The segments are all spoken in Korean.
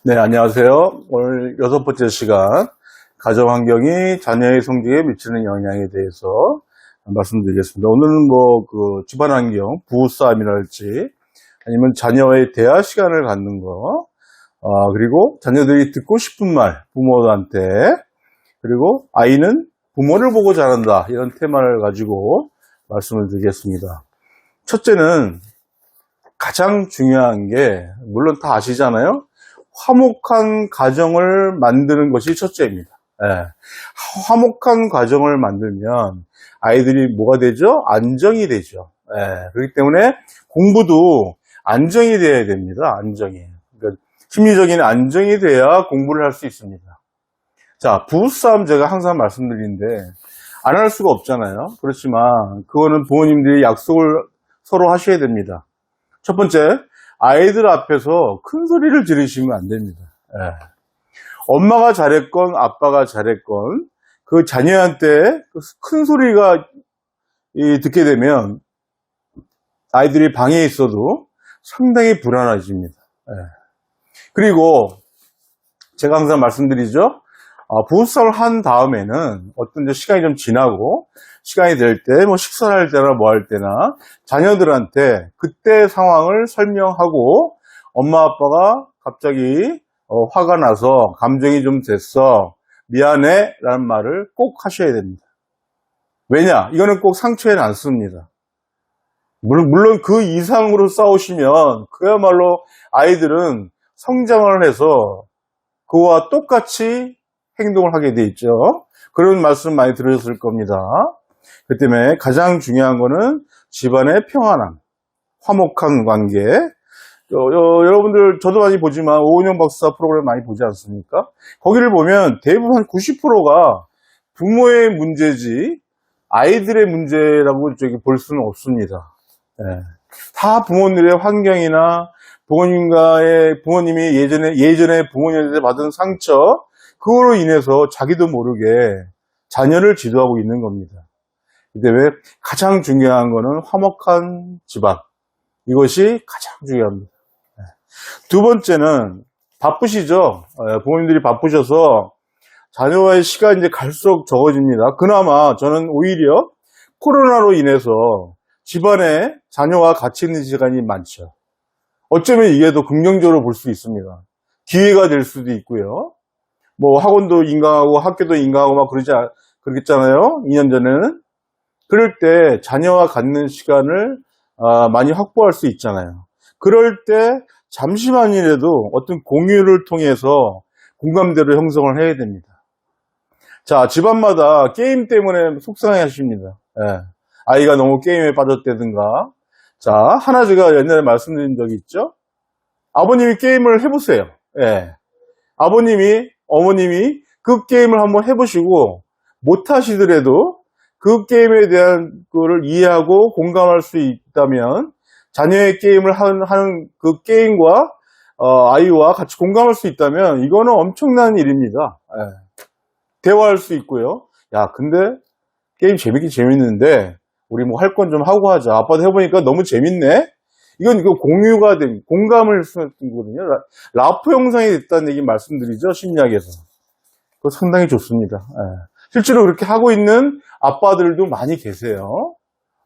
네, 안녕하세요. 오늘 6번째 시간, 가정환경이 자녀의 성적에 미치는 영향에 대해서 말씀드리겠습니다. 오늘은 집안환경, 부부싸움이랄지, 아니면 자녀와의 대화 시간을 갖는 거, 그리고 자녀들이 듣고 싶은 말, 부모한테, 그리고 아이는 부모를 보고 자란다. 이런 테마를 가지고 말씀을 드리겠습니다. 첫째는 가장 중요한 게, 물론 다 아시잖아요? 화목한 가정을 만드는 것이 첫째입니다. 예. 화목한 가정을 만들면 아이들이 뭐가 되죠? 안정이 되죠. 예. 그렇기 때문에 공부도 안정이 돼야 됩니다. 안정이. 그러니까 심리적인 안정이 돼야 공부를 할 수 있습니다. 자, 부부싸움 제가 항상 말씀드리는데 안 할 수가 없잖아요. 그렇지만 그거는 부모님들이 약속을 서로 하셔야 됩니다. 첫 번째, 아이들 앞에서 큰 소리를 지르시면 안 됩니다. 예. 엄마가 잘했건 아빠가 잘했건 그 자녀한테 큰 소리가 듣게 되면 아이들이 방에 있어도 상당히 불안해집니다. 예. 그리고 제가 항상 말씀드리죠. 부부싸움을 한 다음에는 어떤 시간이 좀 지나고 시간이 될 때 식사를 할 때나 뭐 할 때나 자녀들한테 그때 상황을 설명하고 엄마 아빠가 갑자기 화가 나서 감정이 좀 됐어 미안해 라는 말을 꼭 하셔야 됩니다. 왜냐? 이거는 꼭 상처에 남습니다. 물론 그 이상으로 싸우시면 그야말로 아이들은 성장을 해서 그와 똑같이 행동을 하게 돼 있죠. 그런 말씀 많이 들으셨을 겁니다. 그 때문에 가장 중요한 거는 집안의 평안함, 화목한 관계. 여러분들 저도 많이 보지만 오은영 박사 프로그램 많이 보지 않습니까? 거기를 보면 대부분 90%가 부모의 문제지 아이들의 문제라고 볼 수는 없습니다. 네. 다 부모님의 환경이나 부모님이 예전에 부모님한테 받은 상처, 그거로 인해서 자기도 모르게 자녀를 지도하고 있는 겁니다. 근데 왜 가장 중요한 거는 화목한 집안. 이것이 가장 중요합니다. 두 번째는 바쁘시죠? 부모님들이 바쁘셔서 자녀와의 시간이 이제 갈수록 적어집니다. 그나마 저는 오히려 코로나로 인해서 집안에 자녀와 같이 있는 시간이 많죠. 어쩌면 이게 더 긍정적으로 볼 수 있습니다. 기회가 될 수도 있고요. 학원도 인강하고 학교도 인강하고 그러겠잖아요. 2년 전에는. 그럴 때 자녀와 갖는 시간을 많이 확보할 수 있잖아요. 그럴 때 잠시만이라도 어떤 공유를 통해서 공감대를 형성을 해야 됩니다. 자, 집안마다 게임 때문에 속상해 하십니다. 예. 아이가 너무 게임에 빠졌다든가. 자, 하나 제가 옛날에 말씀드린 적이 있죠. 아버님이 게임을 해보세요. 예. 어머님이 그 게임을 한번 해보시고 못하시더라도 그 게임에 대한 거를 이해하고 공감할 수 있다면 자녀의 게임을 하는 그 게임과 아이와 같이 공감할 수 있다면 이거는 엄청난 일입니다. 예. 대화할 수 있고요. 야, 근데 게임 재밌긴 재밌는데 우리 할 건 좀 하고 하자. 아빠도 해보니까 너무 재밌네. 이건 공유가 된, 공감을 쓰는 거거든요. 라프 형상이 됐다는 얘기 말씀드리죠. 심리학에서. 그거 상당히 좋습니다. 예. 실제로 그렇게 하고 있는 아빠들도 많이 계세요.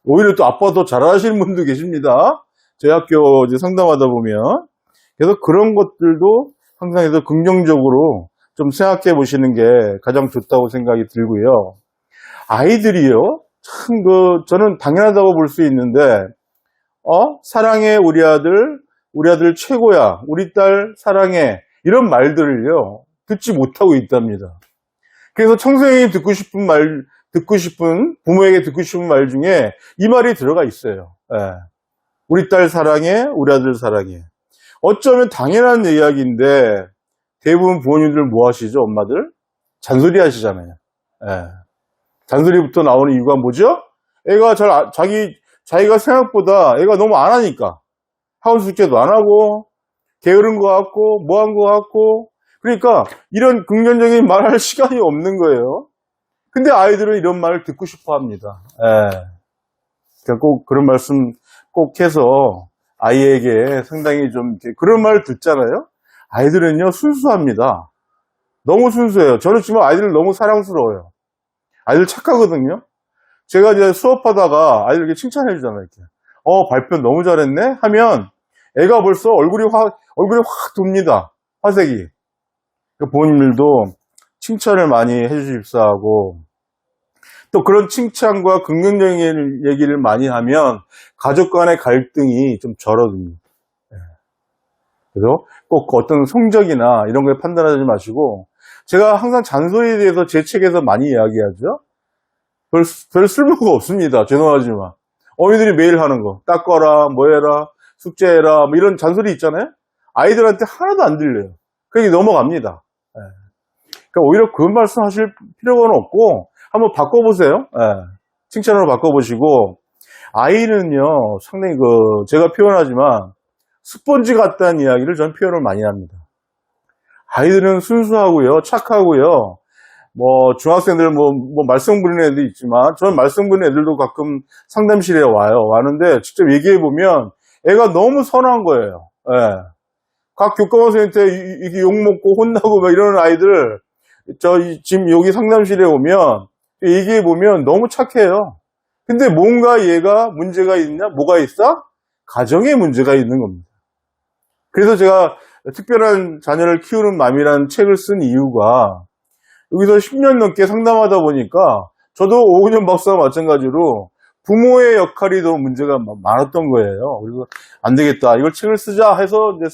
오히려 또 아빠 더 잘하시는 분도 계십니다. 저희 학교 이제 상담하다 보면. 그래서 그런 것들도 항상 해서 긍정적으로 좀 생각해 보시는 게 가장 좋다고 생각이 들고요. 아이들이요. 참 저는 당연하다고 볼 수 있는데, 사랑해, 우리 아들 최고야, 우리 딸 사랑해, 이런 말들을요, 듣지 못하고 있답니다. 그래서 청소년이 부모에게 듣고 싶은 말 중에 이 말이 들어가 있어요. 예. 우리 딸 사랑해, 우리 아들 사랑해. 어쩌면 당연한 이야기인데, 대부분 부모님들 뭐 하시죠, 엄마들? 잔소리 하시잖아요. 예. 잔소리부터 나오는 이유가 뭐죠? 애가 자기가 생각보다 애가 너무 안 하니까. 학원 숙제도 안 하고, 게으른 것 같고, 뭐 한 것 같고. 그러니까, 이런 긍정적인 말할 시간이 없는 거예요. 근데 아이들은 이런 말을 듣고 싶어 합니다. 예. 그러니까 꼭 그런 말씀 꼭 해서 아이에게 상당히 좀, 그런 말을 듣잖아요? 아이들은요, 순수합니다. 너무 순수해요. 저는 지금 아이들 너무 사랑스러워요. 아이들 착하거든요. 제가 이제 수업하다가 아이들 이렇게 칭찬해 주잖아요. 이렇게. 발표 너무 잘했네? 하면 애가 벌써 얼굴이 확 돕니다. 화색이. 부모님들도 칭찬을 많이 해주십사 하고, 또 그런 칭찬과 긍정적인 얘기를 많이 하면 가족 간의 갈등이 좀 줄어듭니다. 그래서 꼭 어떤 성적이나 이런 걸 판단하지 마시고, 제가 항상 잔소리에 대해서 제 책에서 많이 이야기하죠. 별 쓸모가 없습니다. 죄송하지만. 어머니들이 매일 하는 거, 닦아라, 뭐 해라, 숙제해라, 뭐 이런 잔소리 있잖아요. 아이들한테 하나도 안 들려요. 그게 넘어갑니다. 그러니까 오히려 그런 말씀 하실 필요가 없고, 한번 바꿔보세요. 칭찬으로 바꿔보시고, 아이는요, 상당히 제가 표현하지만, 스펀지 같다는 이야기를 전 표현을 많이 합니다. 아이들은 순수하고요, 착하고요, 중학생들 말썽 부리는 애도 있지만, 저는 말썽 부리는 애들도 가끔 상담실에 와는데, 직접 얘기해보면, 애가 너무 선한 거예요. 각 교과 선생님한테 이렇게 욕먹고 혼나고 막 이러는 아이들, 지금 여기 상담실에 오면, 얘기해보면 너무 착해요. 근데 뭔가 얘가 문제가 있냐? 뭐가 있어? 가정에 문제가 있는 겁니다. 그래서 제가 특별한 자녀를 키우는 맘이라는 책을 쓴 이유가 여기서 10년 넘게 상담하다 보니까 저도 오은영 박사와 마찬가지로 부모의 역할이 더 문제가 많았던 거예요. 그래서 안 되겠다. 이걸 책을 쓰자 해서 이제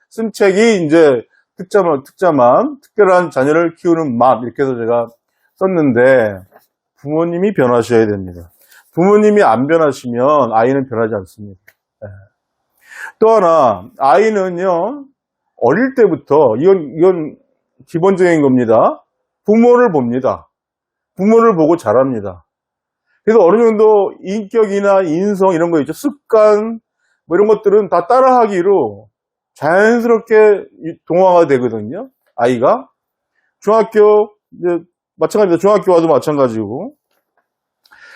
쓴 책이 이제 특자만 특별한 자녀를 키우는 맘 이렇게 해서 제가 썼는데 부모님이 변하셔야 됩니다. 부모님이 안 변하시면 아이는 변하지 않습니다. 또 하나, 아이는요, 어릴 때부터, 이건 기본적인 겁니다. 부모를 봅니다. 부모를 보고 자랍니다. 그래서 어느 정도 인격이나 인성 이런 거 있죠. 습관, 이런 것들은 다 따라하기로 자연스럽게 동화가 되거든요. 아이가. 중학교, 이제 마찬가지입니다. 중학교 와도 마찬가지고.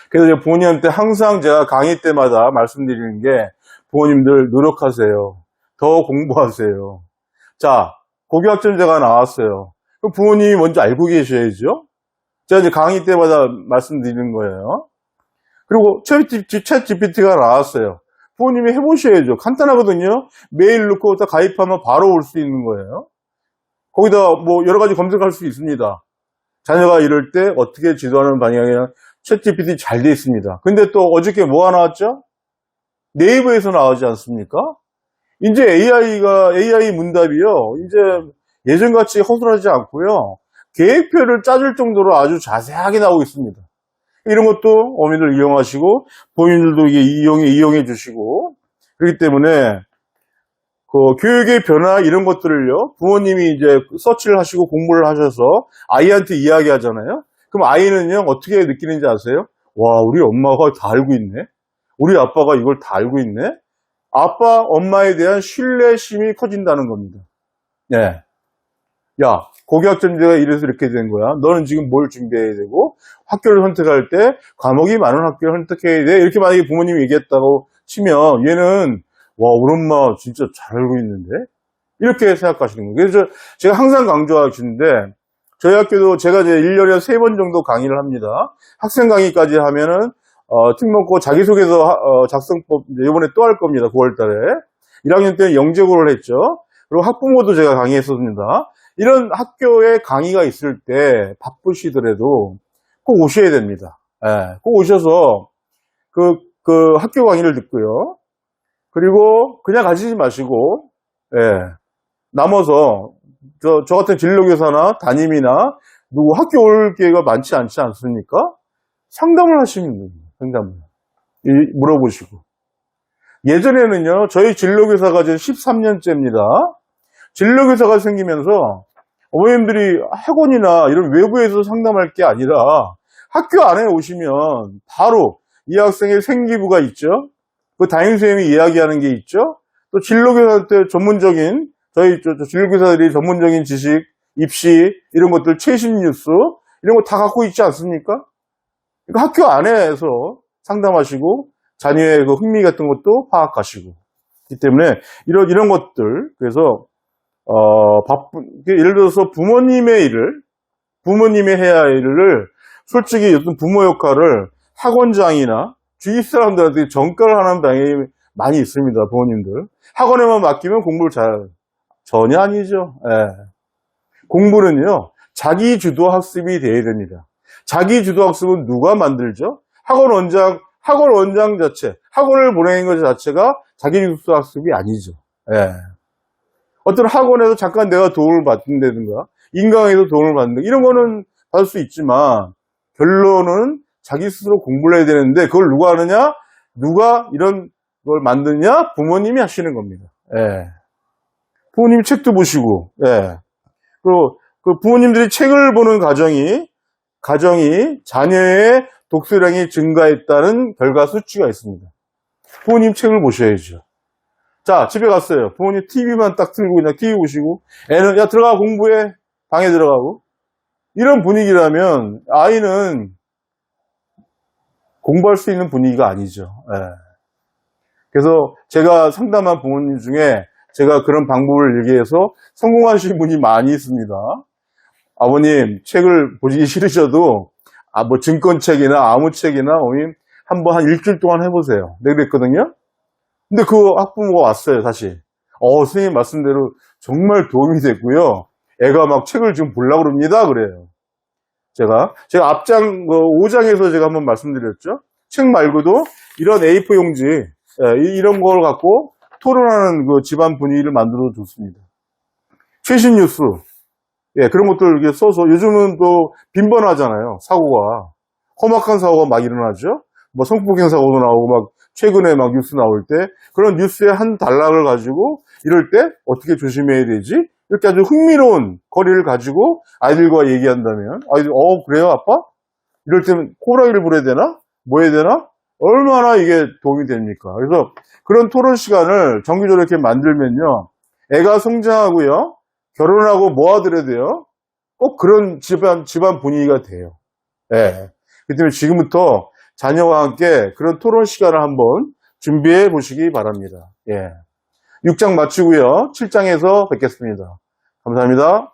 그래서 제가 부모님한테 항상 제가 강의 때마다 말씀드리는 게 부모님들 노력하세요. 더 공부하세요. 자, 고교학점제가 나왔어요. 그럼 부모님이 먼저 알고 계셔야죠. 제가 이제 강의 때마다 말씀드리는 거예요. 그리고 챗 GPT가 나왔어요. 부모님이 해보셔야죠. 간단하거든요. 메일 넣고 딱 가입하면 바로 올 수 있는 거예요. 거기다 여러 가지 검색할 수 있습니다. 자녀가 이럴 때 어떻게 지도하는 방향이나 챗 GPT 잘 돼 있습니다. 근데 또 어저께 뭐가 나왔죠? 네이버에서 나오지 않습니까? 이제 AI 문답이요. 이제 예전같이 허술하지 않고요. 계획표를 짜줄 정도로 아주 자세하게 나오고 있습니다. 이런 것도 어머니들 이용하시고, 본인들도 이용해 주시고, 그렇기 때문에, 교육의 변화, 이런 것들을요, 부모님이 이제 서치를 하시고 공부를 하셔서 아이한테 이야기하잖아요? 그럼 아이는요, 어떻게 느끼는지 아세요? 와, 우리 엄마가 다 알고 있네? 우리 아빠가 이걸 다 알고 있네? 아빠, 엄마에 대한 신뢰심이 커진다는 겁니다. 네. 야, 고교학점제가 이래서 이렇게 된 거야. 너는 지금 뭘 준비해야 되고, 학교를 선택할 때 과목이 많은 학교를 선택해야 돼. 이렇게 만약에 부모님이 얘기했다고 치면 얘는 와, 우리 엄마 진짜 잘 알고 있는데? 이렇게 생각하시는 거예요. 그래서 제가 항상 강조하시는데 저희 학교도 제가 이제 1년에 3번 정도 강의를 합니다. 학생 강의까지 하면은 특목고 자기소개서 작성법 이번에 또 할 겁니다. 9월 달에. 1학년 때는 영재고를 했죠. 그리고 학부모도 제가 강의했었습니다. 이런 학교에 강의가 있을 때 바쁘시더라도 꼭 오셔야 됩니다. 예, 꼭 오셔서 그 학교 강의를 듣고요. 그리고 그냥 가시지 마시고, 예, 남아서 저 같은 진로교사나 담임이나 누구 학교 올 기회가 많지 않지 않습니까? 상담을 하시면 됩니다. 상담을. 물어보시고. 예전에는요, 저희 진로교사가 지금 13년째입니다. 진로교사가 생기면서 어머님들이 학원이나 이런 외부에서 상담할 게 아니라 학교 안에 오시면 바로 이 학생의 생기부가 있죠. 그 담임선생님이 이야기하는 게 있죠. 또 진로교사한테 전문적인, 저희 진로교사들이 전문적인 지식, 입시, 이런 것들, 최신 뉴스, 이런 거 다 갖고 있지 않습니까? 그러니까 학교 안에서 상담하시고, 자녀의 그 흥미 같은 것도 파악하시고. 그렇기 때문에, 이런 것들, 그래서 예를 들어서 부모님이 해야 할 일을 솔직히 어떤 부모 역할을 학원장이나 주위 사람들한테 전가를 하는 방향이 많이 있습니다. 부모님들. 학원에만 맡기면 공부를 전혀 아니죠. 예. 공부는요, 자기 주도 학습이 돼야 됩니다. 자기 주도 학습은 누가 만들죠? 학원 원장 자체, 학원을 보내는 것 자체가 자기 주도 학습이 아니죠. 예. 어떤 학원에서 잠깐 내가 도움을 받는다든가, 인강에서 도움을 받는다, 이런 거는 받을 수 있지만, 결론은 자기 스스로 공부를 해야 되는데, 그걸 누가 하느냐? 누가 이런 걸 만드냐? 부모님이 하시는 겁니다. 예. 부모님이 책도 보시고, 예. 그리고 그 부모님들이 책을 보는 가정이 자녀의 독서량이 증가했다는 결과 수치가 있습니다. 부모님 책을 보셔야죠. 자, 집에 갔어요. 부모님 TV만 딱 틀고 그냥 TV 보시고, 애는, 야, 들어가, 공부해. 방에 들어가고. 이런 분위기라면, 아이는 공부할 수 있는 분위기가 아니죠. 예. 그래서 제가 상담한 부모님 중에 제가 그런 방법을 얘기해서 성공하신 분이 많이 있습니다. 아버님, 책을 보기 싫으셔도, 뭐, 증권책이나 아무 책이나, 어머님, 한번 한 일주일 동안 해보세요. 내가 그랬거든요? 근데 그 학부모가 왔어요, 다시. 선생님 말씀대로 정말 도움이 됐고요. 애가 막 책을 지금 보려고 그럽니다. 그래요. 제가 앞장, 5장에서 제가 한번 말씀드렸죠. 책 말고도 이런 A4 용지, 이런 걸 갖고 토론하는 그 집안 분위기를 만들어 줬습니다. 최신 뉴스, 그런 것들 이렇게 써서 요즘은 또 빈번하잖아요. 사고가. 험악한 사고가 막 일어나죠. 뭐 성폭행 사고도 나오고 막 최근에 막 뉴스 나올 때 그런 뉴스의 한 단락을 가지고 이럴 때 어떻게 조심해야 되지? 이렇게 아주 흥미로운 거리를 가지고 아이들과 얘기한다면 아이들 그래요 아빠? 이럴 때는 호랑이를 불어야 되나? 뭐 해야 되나? 얼마나 이게 도움이 됩니까? 그래서 그런 토론 시간을 정기적으로 이렇게 만들면요. 애가 성장하고요. 결혼하고 뭐 하더라도요. 꼭 그런 집안 분위기가 돼요. 예. 그렇기 때문에 지금부터 자녀와 함께 그런 토론 시간을 한번 준비해 보시기 바랍니다. 예. 6장 마치고요. 7장에서 뵙겠습니다. 감사합니다.